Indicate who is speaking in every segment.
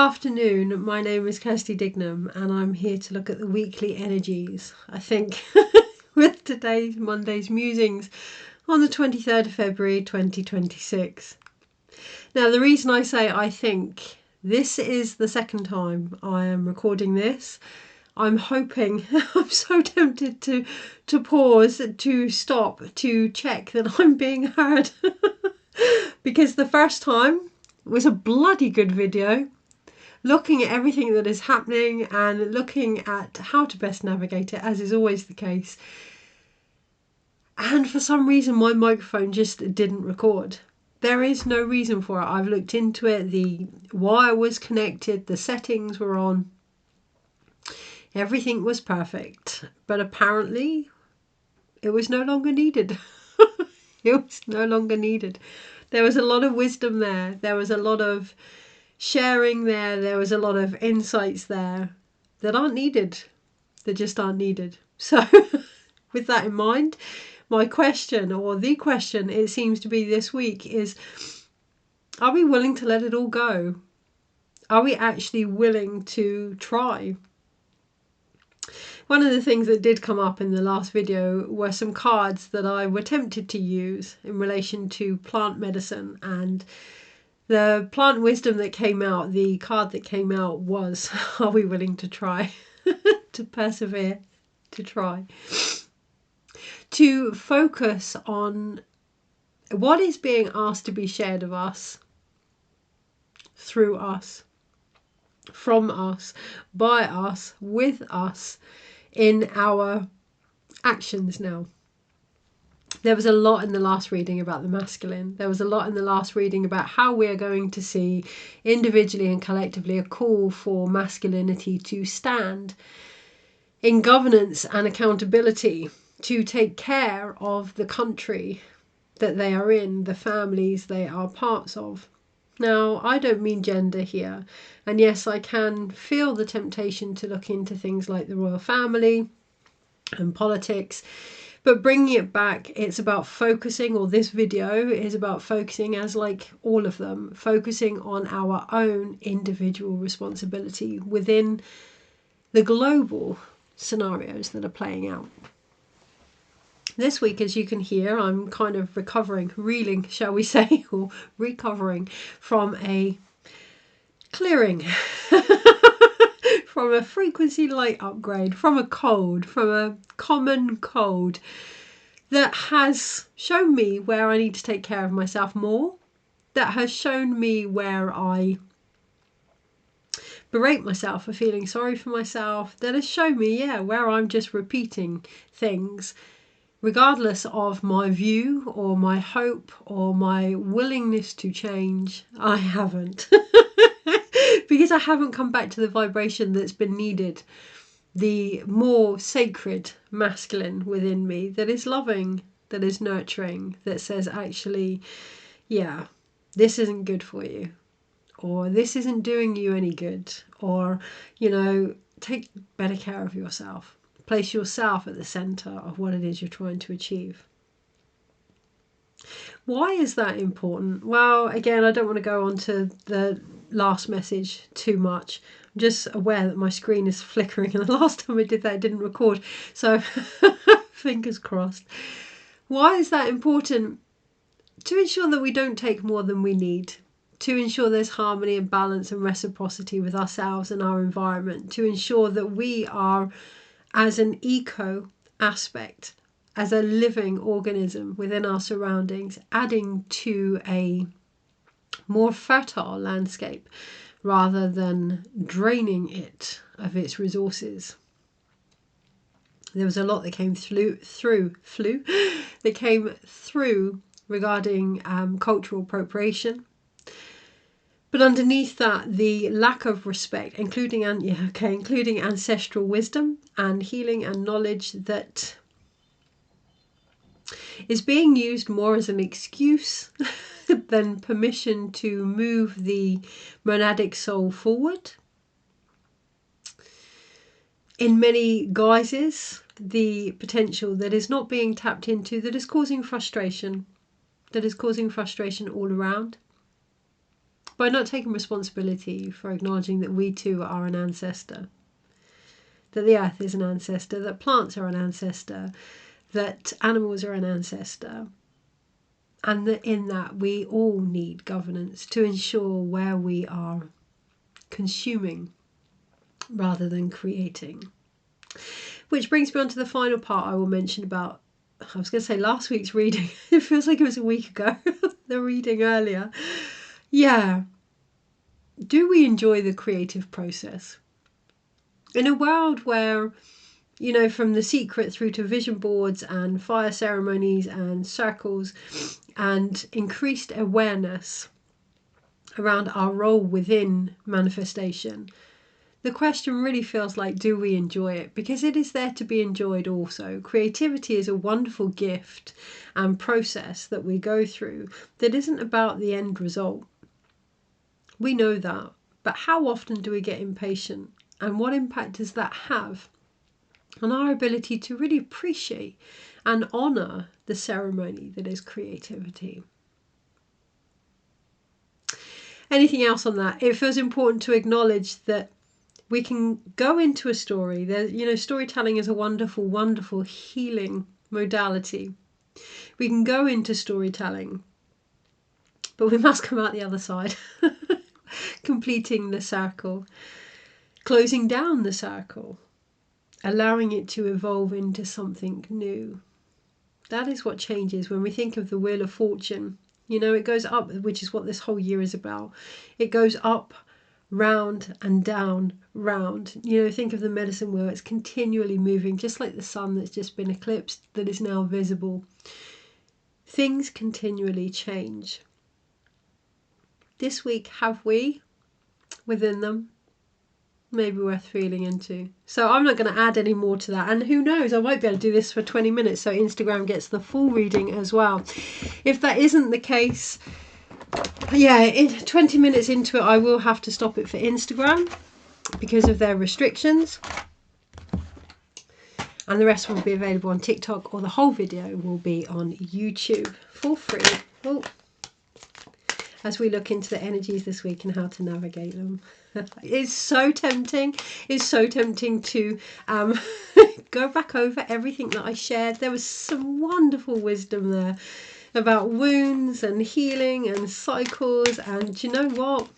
Speaker 1: afternoon, my name is Kirsty Dignam and I'm here to look at the weekly energies, I think, with today's Monday's Musings on the 23rd of February 2026. Now, the reason I say I think, this is the second time I am recording this. I'm hoping, I'm so tempted to pause, to stop, to check that I'm being heard. Because the first time was a bloody good video, looking at everything that is happening and looking at how to best navigate it, as is always the case. And for some reason my microphone just didn't record. There is no reason for it. I've looked into it, the wire was connected, the settings were on, everything was perfect, but apparently it was no longer needed. It was no longer needed. There was a lot of wisdom there. There was a lot of sharing there. There was a lot of insights there that aren't needed. That just aren't needed. So with that in mind, my question, or the question it seems to be this week, is, are we willing to let it all go? Are we actually willing to try? One of the things that did come up in the last video were some cards that I were tempted to use in relation to plant medicine, and the plant wisdom that came out, the card that came out was, are we willing to try? To persevere, to try. To focus on what is being asked to be shared of us, through us, from us, by us, with us, in our actions now. There was a lot in the last reading about the masculine. There was a lot in the last reading about how we're going to see individually and collectively a call for masculinity to stand in governance and accountability, to take care of the country that they are in, the families they are parts of. Now, I don't mean gender here, and yes, I can feel the temptation to look into things like the royal family and politics, but bringing it back, it's about focusing, or this video is about focusing, as like all of them, focusing on our own individual responsibility within the global scenarios that are playing out. This week, as you can hear, I'm kind of reeling, shall we say, or recovering from a clearing, from a frequency light upgrade, from a cold, from a common cold that has shown me where I need to take care of myself more, that has shown me where I berate myself for feeling sorry for myself, that has shown me, where I'm just repeating things regardless of my view or my hope or my willingness to change. I haven't. Because I haven't come back to the vibration that's been needed, the more sacred masculine within me that is loving, that is nurturing, that says, actually, this isn't good for you, or this isn't doing you any good, or, take better care of yourself. Place yourself at the center of what it is you're trying to achieve. Why is that important? Well, again, I don't want to go on to the last message too much. I'm just aware that my screen is flickering, and the last time I did that, it didn't record. So fingers crossed. Why is that important? To ensure that we don't take more than we need. To ensure there's harmony and balance and reciprocity with ourselves and our environment. To ensure that we are, as an eco aspect, as a living organism within our surroundings, adding to a more fertile landscape rather than draining it of its resources. There was a lot that came through regarding cultural appropriation. But underneath that, the lack of respect, including ancestral wisdom and healing and knowledge that is being used more as an excuse than permission to move the monadic soul forward. In many guises, the potential that is not being tapped into, that is causing frustration all around. by not taking responsibility for acknowledging that we too are an ancestor, that the earth is an ancestor, that plants are an ancestor, that animals are an ancestor, and that in that we all need governance to ensure where we are consuming rather than creating. Which brings me on to the final part I will mention about, I was going to say last week's reading. It feels like it was a week ago, the reading earlier. Yeah. Do we enjoy the creative process? In a world where, you know, from The Secret through to vision boards and fire ceremonies and circles and increased awareness around our role within manifestation, the question really feels like, do we enjoy it? Because it is there to be enjoyed also. Creativity is a wonderful gift and process that we go through that isn't about the end result. We know that. But how often do we get impatient? And what impact does that have on our ability to really appreciate and honour the ceremony that is creativity? Anything else on that? It feels important to acknowledge that we can go into a story. Storytelling is a wonderful, wonderful healing modality. We can go into storytelling, but we must come out the other side, completing the circle, closing down the circle, allowing it to evolve into something new. That is what changes when we think of the Wheel of Fortune. You know, it goes up, which is what this whole year is about. It goes up, round and down, round. You know, think of the medicine wheel. It's continually moving, just like the sun that's just been eclipsed, that is now visible. Things continually change. This week, have we within them? Maybe worth feeling into. So I'm not going to add any more to that. And who knows, I might be able to do this for 20 minutes so Instagram gets the full reading as well. If that isn't the case, yeah, 20 minutes into it, I will have to stop it for Instagram because of their restrictions. And the rest will be available on TikTok, or the whole video will be on YouTube for free. Oh. As we look into the energies this week and how to navigate them. It's so tempting. It's so tempting to go back over everything that I shared. There was some wonderful wisdom there about wounds and healing and cycles. And do you know what?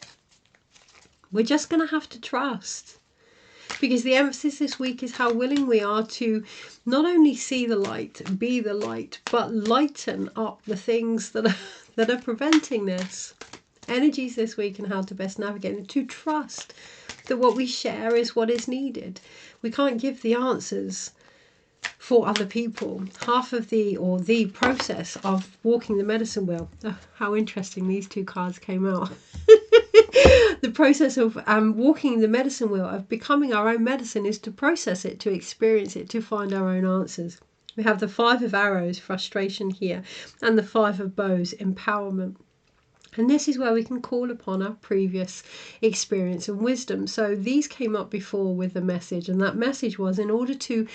Speaker 1: We're just going to have to trust. Because the emphasis this week is how willing we are to not only see the light, be the light, but lighten up the things that are preventing this. Energies this week and how to best navigate them. To trust that what we share is what is needed. We can't give the answers for other people. Half of the process of walking the medicine wheel. Oh, how interesting these two cards came out. The process of walking the medicine wheel, of becoming our own medicine, is to process it, to experience it, to find our own answers. We have the 5 of arrows, frustration here, and the 5 of bows, empowerment. And this is where we can call upon our previous experience and wisdom. So these came up before with the message, and that message was in order to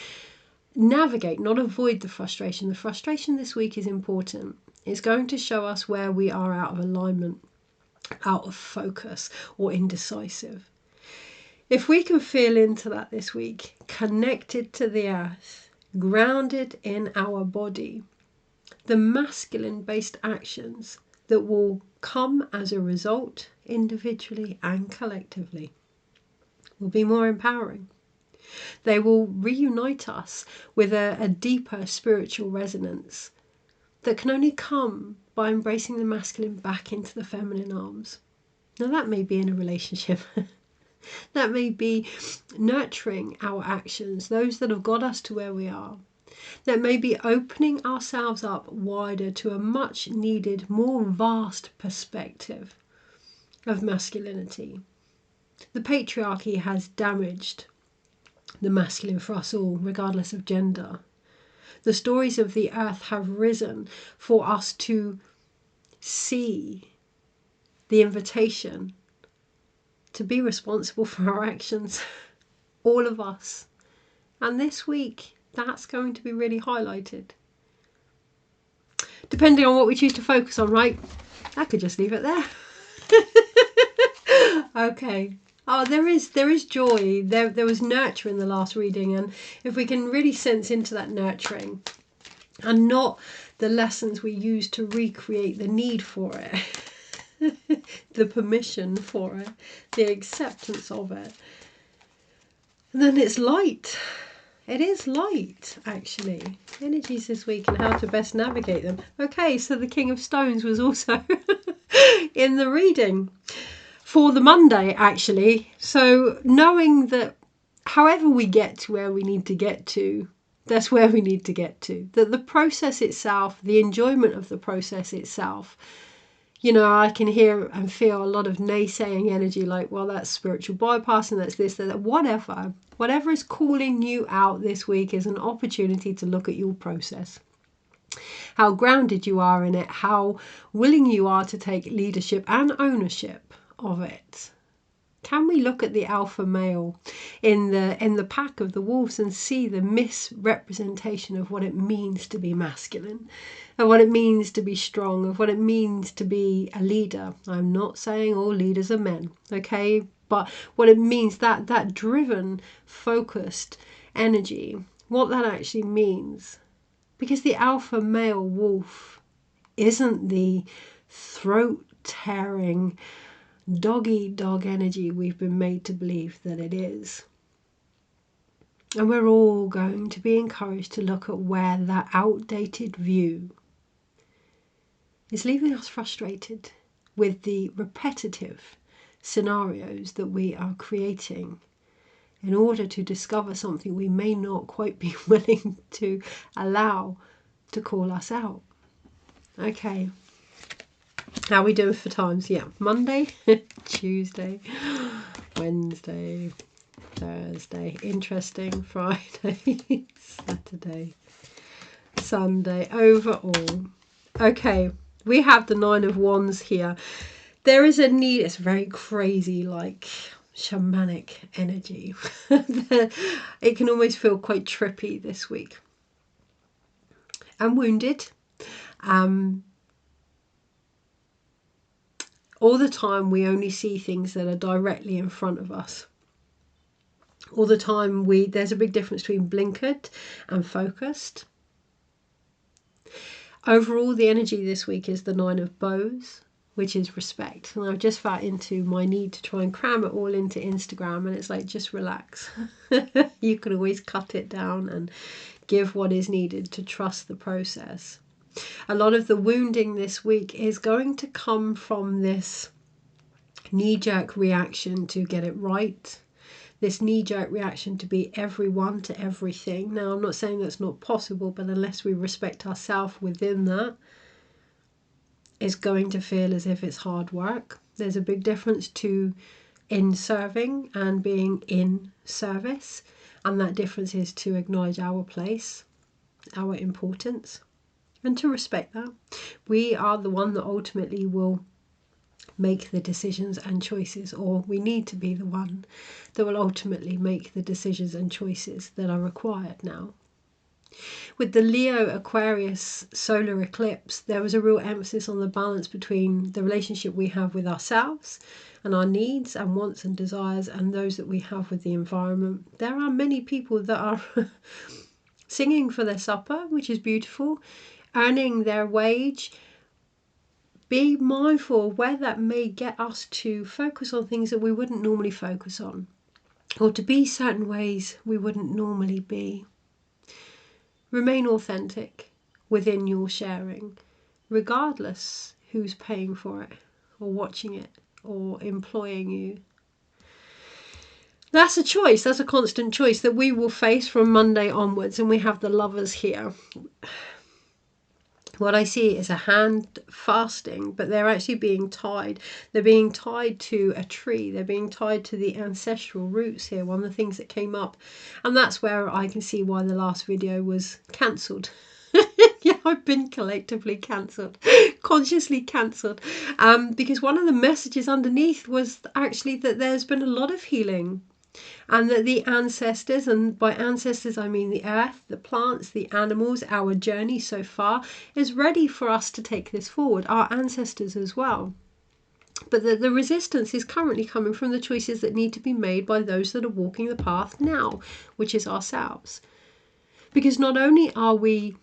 Speaker 1: navigate, not avoid the frustration. The frustration this week is important. It's going to show us where we are out of alignment, out of focus, or indecisive. If we can feel into that this week, connected to the earth, grounded in our body, the masculine based actions that will come as a result, individually and collectively, will be more empowering. They will reunite us with a deeper spiritual resonance that can only come by embracing the masculine back into the feminine arms. Now that may be in a relationship. That may be nurturing our actions, those that have got us to where we are. That may be opening ourselves up wider to a much needed, more vast perspective of masculinity. The patriarchy has damaged the masculine for us all, regardless of gender. The stories of the earth have risen for us to see the invitation to be responsible for our actions, all of us. And this week, that's going to be really highlighted. Depending on what we choose to focus on, right? I could just leave it there. Okay. Oh, there is joy. There was nurture in the last reading, and if we can really sense into that nurturing, and not the lessons we use to recreate the need for it, the permission for it, the acceptance of it, and then it's light. It is light, actually. Energies this week and how to best navigate them. Okay, so the King of Stones was also in the reading for the Monday, actually. So knowing that however we get to where we need to get to, that's where we need to get to. That the process itself, the enjoyment of the process itself, you know, I can hear and feel a lot of naysaying energy like, well, that's spiritual bypassing, that's this, that, whatever. Whatever is calling you out this week is an opportunity to look at your process. How grounded you are in it, how willing you are to take leadership and ownership of it. Can we look at the alpha male in the pack of the wolves and see the misrepresentation of what it means to be masculine, and what it means to be strong, of what it means to be a leader? I'm not saying all leaders are men, okay? But what it means, that driven, focused energy, what that actually means. Because the alpha male wolf isn't the throat-tearing, dog-eat-dog energy we've been made to believe that it is. And we're all going to be encouraged to look at where that outdated view is leaving us frustrated with the repetitive scenarios that we are creating in order to discover something we may not quite be willing to allow to call us out. Okay. How are we doing for times? Yeah, Monday, Tuesday, Wednesday, Thursday, interesting, Friday, Saturday, Sunday, overall. Okay, we have the Nine of Wands here. There is a need, it's very crazy, like shamanic energy. It can almost feel quite trippy this week. I'm wounded. All the time we only see things that are directly in front of us. All the time there's a big difference between blinkered and focused. Overall, the energy this week is the Nine of Bows, which is respect. And I've just felt into my need to try and cram it all into Instagram, and it's like, just relax. You can always cut it down and give what is needed to trust the process. A lot of the wounding this week is going to come from this knee-jerk reaction to get it right. This knee-jerk reaction to be everyone to everything. Now, I'm not saying that's not possible, but unless we respect ourselves within that, it's going to feel as if it's hard work. There's a big difference to in serving and being in service. And that difference is to acknowledge our place, our importance, and to respect that. We are the one that ultimately will make the decisions and choices, or we need to be the one that will ultimately make the decisions and choices that are required now. With the Leo Aquarius solar eclipse, there was a real emphasis on the balance between the relationship we have with ourselves and our needs and wants and desires, and those that we have with the environment. There are many people that are singing for their supper, which is beautiful, earning their wage. Be mindful of where that may get us to focus on things that we wouldn't normally focus on, or to be certain ways we wouldn't normally be. Remain authentic within your sharing, regardless who's paying for it, or watching it, or employing you. That's a choice, that's a constant choice that we will face from Monday onwards, and we have the Lovers here. What I see is a hand fasting, but they're actually being tied. They're being tied to a tree. They're being tied to the ancestral roots here, one of the things that came up. And that's where I can see why the last video was cancelled. Yeah, I've been collectively cancelled, consciously cancelled. Because one of the messages underneath was actually that there's been a lot of healing. And that the ancestors, and by ancestors I mean the earth, the plants, the animals, our journey so far is ready for us to take this forward, our ancestors as well. but that the resistance is currently coming from the choices that need to be made by those that are walking the path now, which is ourselves. Because not only are we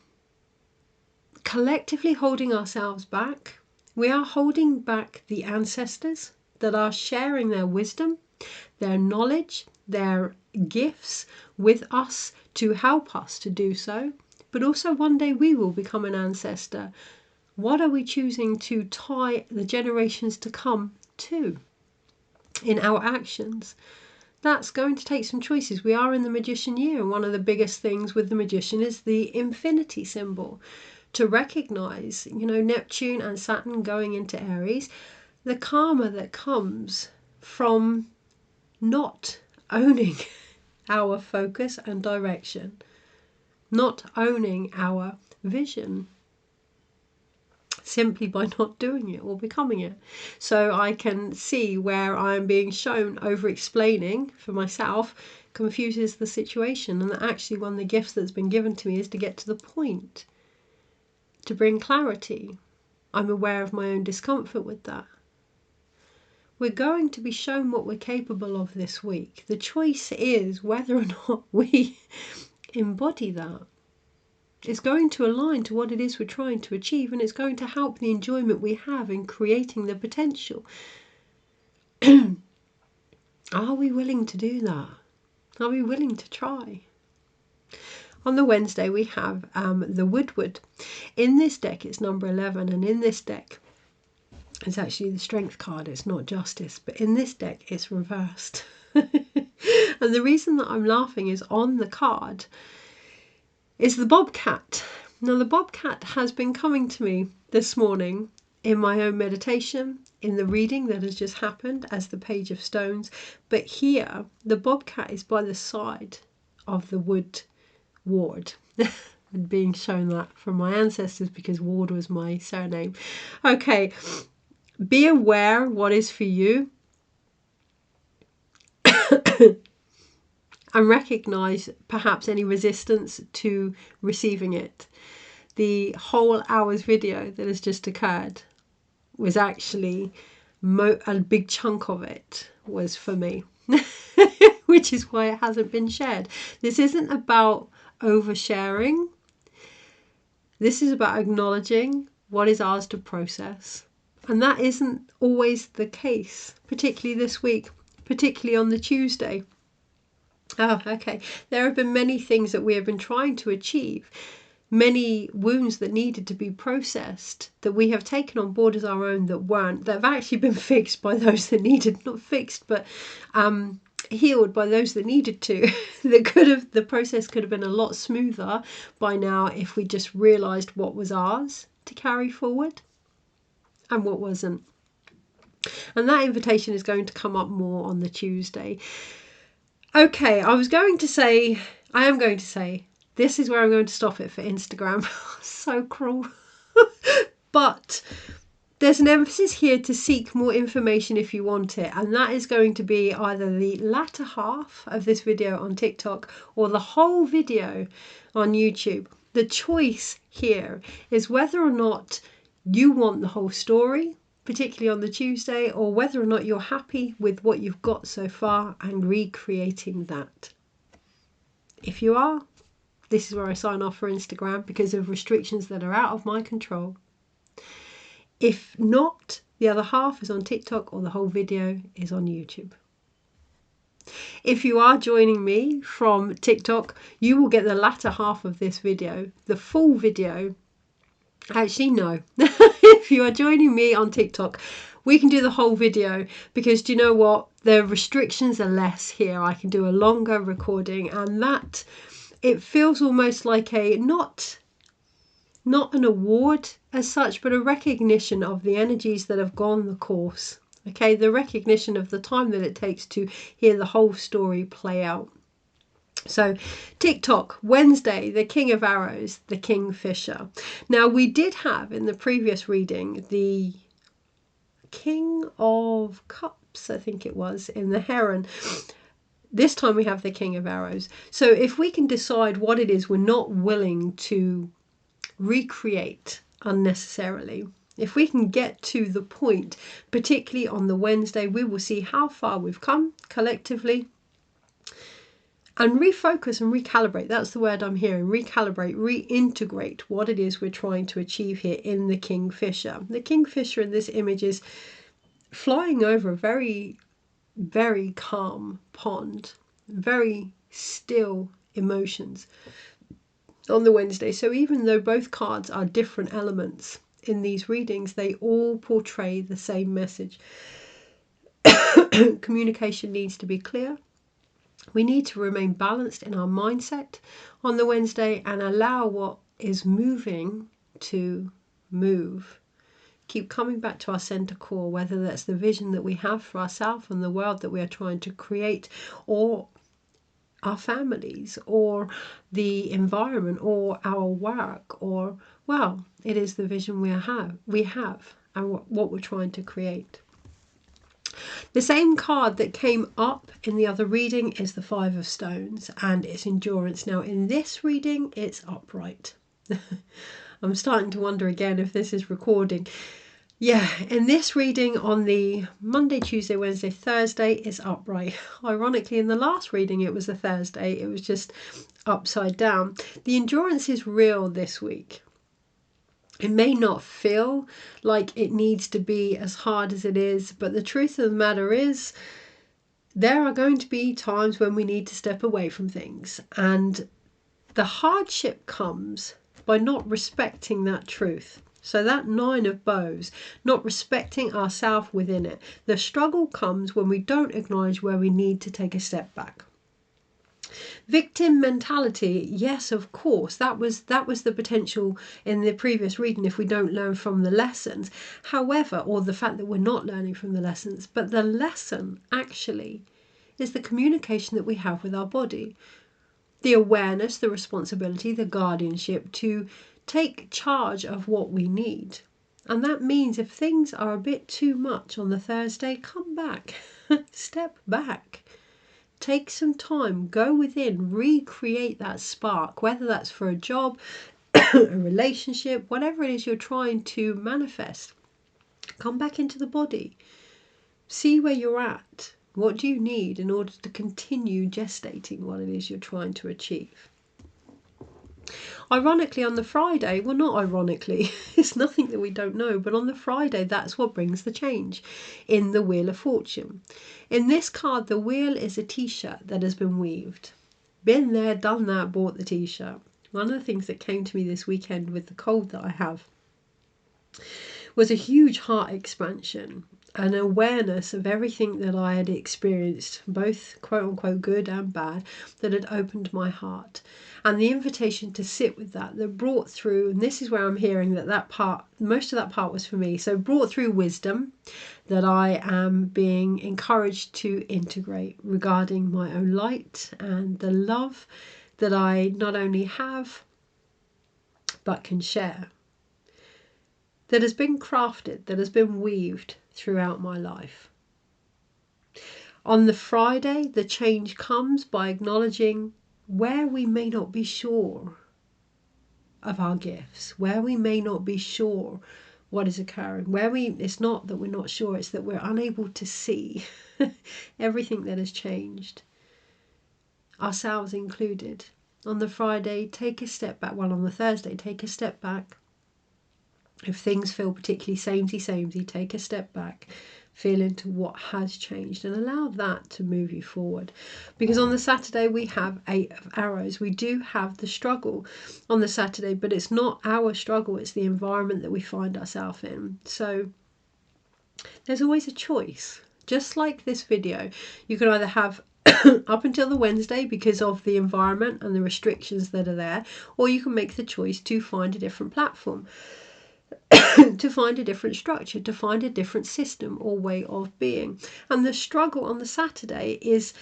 Speaker 1: collectively holding ourselves back, we are holding back the ancestors that are sharing their wisdom, their knowledge, their gifts with us to help us to do so. But also one day we will become an ancestor. What are we choosing to tie the generations to come to in our actions? That's going to take some choices. We are in the Magician year, and one of the biggest things with the Magician is the infinity symbol. To recognize, Neptune and Saturn going into Aries, the karma that comes from not owning our focus and direction, not owning our vision, simply by not doing it or becoming it. So I can see where I'm being shown over-explaining for myself confuses the situation, and that actually one of the gifts that's been given to me is to get to the point, to bring clarity. I'm aware of my own discomfort with that. We're going to be shown what we're capable of this week. The choice is whether or not we embody that. It's going to align to what it is we're trying to achieve, and it's going to help the enjoyment we have in creating the potential. Are we willing to do that? Are we willing to try? On the Wednesday we have the Woodward. In this deck it's number 11, and in this deck it's actually the Strength card, it's not Justice, but in this deck it's reversed. And the reason that I'm laughing is on the card is the bobcat. Now the bobcat has been coming to me this morning in my own meditation, in the reading that has just happened as the Page of Stones, but here the bobcat is by the side of the wood ward. Being shown that from my ancestors because Ward was my surname. Okay, be aware what is for you. And recognize perhaps any resistance to receiving it. The whole hour's video that has just occurred was actually a big chunk of it was for me, which is why it hasn't been shared. This isn't about oversharing. This is about acknowledging what is ours to process. And that isn't always the case, particularly this week, particularly on the Tuesday. Oh, okay. There have been many things that we have been trying to achieve, many wounds that needed to be processed, that we have taken on board as our own that weren't, that have actually been fixed by those that needed, not fixed, but healed by those that needed to. The process could have been a lot smoother by now if we just realised what was ours to carry forward and what wasn't. And that invitation is going to come up more on the Tuesday. Okay, I am going to say, this is where I'm going to stop it for Instagram. So cruel. But there's an emphasis here to seek more information if you want it. And that is going to be either the latter half of this video on TikTok or the whole video on YouTube. The choice here is whether or not you want the whole story, particularly on the Tuesday, or whether or not you're happy with what you've got so far and recreating that. If you are, this is where I sign off for Instagram because of restrictions that are out of my control. If not, the other half is on TikTok or the whole video is on YouTube. If you are joining me from TikTok, you will get the latter half of this video. The full video, actually no. If you are joining me on TikTok, we can do the whole video because do you know what? The restrictions are less here. I can do a longer recording, and that it feels almost like a not an award as such, but a recognition of the energies that have gone the course. Okay, the recognition of the time that it takes to hear the whole story play out. So TikTok, Wednesday, the King of Arrows, the Kingfisher. Now we did have in the previous reading the King of Cups, I think it was, in the Heron. This time we have the King of Arrows. So if we can decide what it is we're not willing to recreate unnecessarily, If we can get to the point, particularly on the Wednesday, we will see how far we've come collectively and refocus and recalibrate. That's the word I'm hearing. Recalibrate, reintegrate what it is we're trying to achieve here in the Kingfisher. The Kingfisher in this image is flying over a very, very calm pond, very still emotions on the Wednesday. So even though both cards are different elements in these readings, they all portray the same message. Communication needs to be clear. We need to remain balanced in our mindset on the Wednesday and allow what is moving to move. Keep coming back to our center core, whether that's the vision that we have for ourselves and the world that we are trying to create, or our families, or the environment, or our work, or, well, it is the vision we have and what we're trying to create. The same card that came up in the other reading is the Five of Stones and its endurance. Now in this reading it's upright. I'm starting to wonder again if this is recording. Yeah, in this reading on the Monday, Tuesday, Wednesday, Thursday is upright. Ironically, in the last reading it was a Thursday. It was just upside down. The endurance is real this week. It may not feel like it needs to be as hard as it is, but the truth of the matter is there are going to be times when we need to step away from things. And the hardship comes by not respecting that truth. So that Nine of Bows, not respecting ourselves within it. The struggle comes when we don't acknowledge where we need to take a step back. Victim mentality, yes, of course, that was the potential in the previous reading if we don't learn from the lessons. However, or the fact that we're not learning from the lessons, but the lesson actually is the communication that we have with our body. The awareness, the responsibility, the guardianship to take charge of what we need. And that means if things are a bit too much on the Thursday, come back, step back. Take some time, go within, recreate that spark, whether that's for a job, a relationship, whatever it is you're trying to manifest. Come back into the body. See where you're at. What do you need in order to continue gestating what it is you're trying to achieve? Ironically, on the Friday, well, not ironically, it's nothing that we don't know, but on the Friday, that's what brings the change in the Wheel of Fortune. In this card, the wheel is a t-shirt that has been weaved. Been there, done that, bought the t-shirt. One of the things that came to me this weekend with the cold that I have was a huge heart expansion, an awareness of everything that I had experienced, both quote-unquote good and bad, that had opened my heart. And the invitation to sit with that brought through, and this is where I'm hearing that part, most of that part was for me, so brought through wisdom that I am being encouraged to integrate regarding my own light and the love that I not only have, but can share. That has been crafted, that has been weaved throughout my life. On the Friday, the change comes by acknowledging where we may not be sure of our gifts, where we may not be sure what is occurring, it's not that we're not sure, it's that we're unable to see everything that has changed, ourselves included. On the Friday, take a step back. Well, on the Thursday, take a step back. If things feel particularly samey, take a step back, feel into what has changed and allow that to move you forward. Because on the Saturday we have 8 of Arrows. We do have the struggle on the Saturday, but it's not our struggle, it's the environment that we find ourselves in. So there's always a choice. Just like this video, you can either have up until the Wednesday because of the environment and the restrictions that are there, or you can make the choice to find a different platform. To find a different structure, to find a different system or way of being. And the struggle on the Saturday is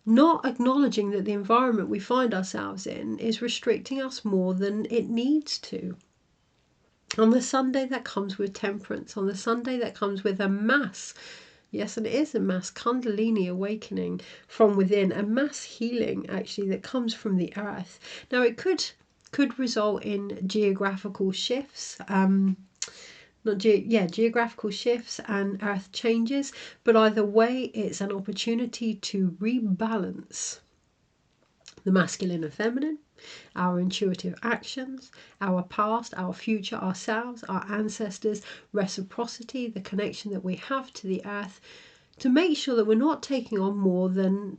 Speaker 1: not acknowledging that the environment we find ourselves in is restricting us more than it needs to. On the Sunday, that comes with temperance. On the Sunday, that comes with a mass. Yes, and it is a mass Kundalini awakening from within, a mass healing actually that comes from the earth. Now it could result in geographical shifts. geographical shifts and earth changes, but either way it's an opportunity to rebalance the masculine and feminine, our intuitive actions, our past, our future, ourselves, our ancestors, reciprocity, the connection that we have to the earth, to make sure that we're not taking on more than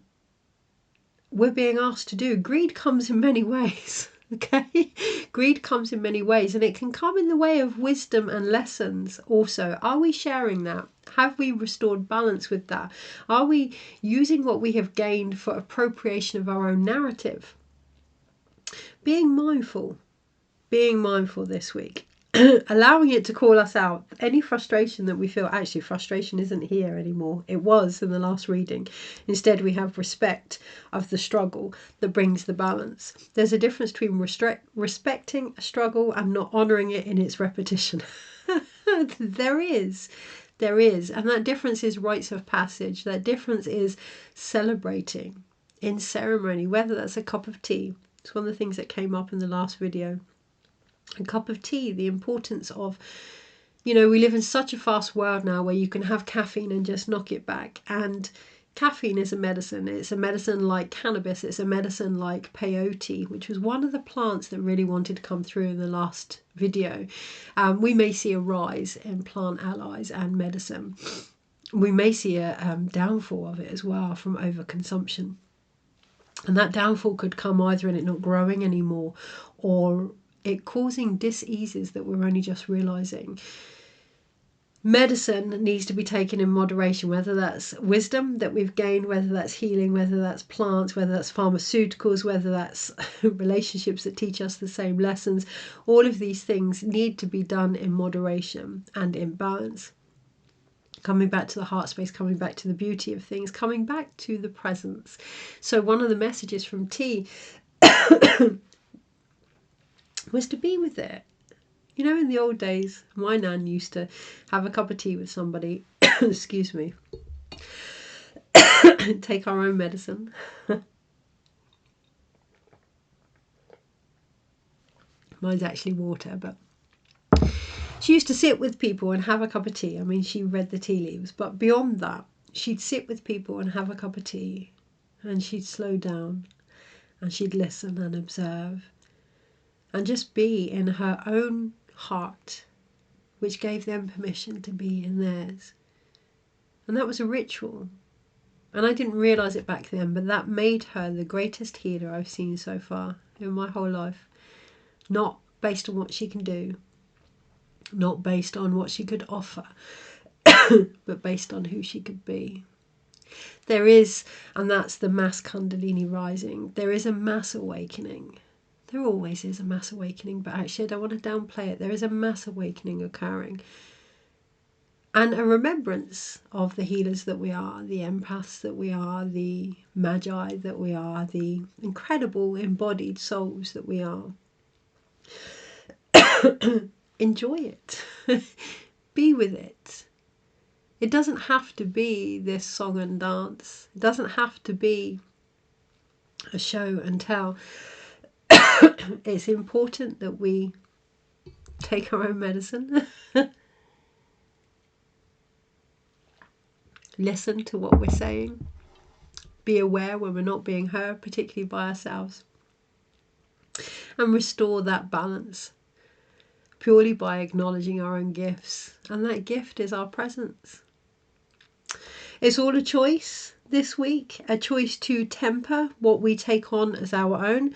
Speaker 1: we're being asked to do. Greed comes in many ways. Okay, greed comes in many ways, and it can come in the way of wisdom and lessons also. Are we sharing that? Have we restored balance with that? Are we using what we have gained for appropriation of our own narrative? Being mindful this week. Allowing it to call us out. Any frustration that we feel, actually frustration isn't here anymore. It was in the last reading. Instead we have respect of the struggle that brings the balance. There's a difference between respecting a struggle and not honouring it in its repetition. There is. And that difference is rites of passage. That difference is celebrating in ceremony, whether that's a cup of tea. It's one of the things that came up in the last video. A cup of tea, the importance of, we live in such a fast world now where you can have caffeine and just knock it back. And caffeine is a medicine. It's a medicine like cannabis. It's a medicine like peyote, which was one of the plants that really wanted to come through in the last video. We may see a rise in plant allies and medicine. We may see a downfall of it as well from overconsumption. And that downfall could come either in it not growing anymore or it causing diseases that we're only just realizing. Medicine needs to be taken in moderation, whether that's wisdom that we've gained, whether that's healing, whether that's plants, whether that's pharmaceuticals, whether that's relationships that teach us the same lessons. All of these things need to be done in moderation and in balance. Coming back to the heart space, coming back to the beauty of things, coming back to the presence. So one of the messages from T was to be with it. In the old days, my nan used to have a cup of tea with somebody, excuse me, take our own medicine. Mine's actually water, but she used to sit with people and have a cup of tea. I mean, she read the tea leaves, but beyond that, she'd sit with people and have a cup of tea, and she'd slow down, and she'd listen and observe, and just be in her own heart, which gave them permission to be in theirs. And that was a ritual. And I didn't realise it back then, but that made her the greatest healer I've seen so far in my whole life. Not based on what she can do, not based on what she could offer, but based on who she could be. There is, and that's the mass Kundalini rising, there is a mass awakening. There always is a mass awakening, but actually I don't want to downplay it. There is a mass awakening occurring. And a remembrance of the healers that we are, the empaths that we are, the magi that we are, the incredible embodied souls that we are. Enjoy it. Be with it. It doesn't have to be this song and dance. It doesn't have to be a show and tell. It's important that we take our own medicine. Listen to what we're saying. Be aware when we're not being heard, particularly by ourselves. And restore that balance purely by acknowledging our own gifts. And that gift is our presence. It's all a choice this week, a choice to temper what we take on as our own.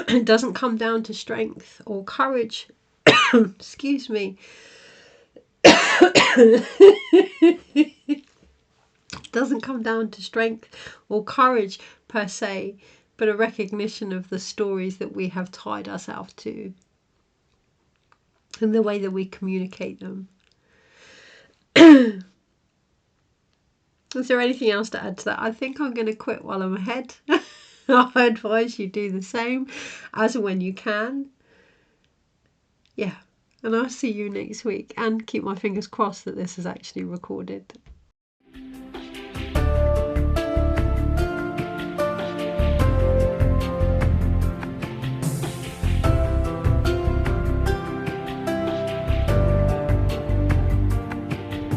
Speaker 1: It doesn't come down to strength or courage. Excuse me. It doesn't come down to strength or courage per se, but a recognition of the stories that we have tied ourselves to and the way that we communicate them. Is there anything else to add to that? I think I'm going to quit while I'm ahead. I advise you do the same as and when you can. Yeah, and I'll see you next week, and keep my fingers crossed that this is actually recorded.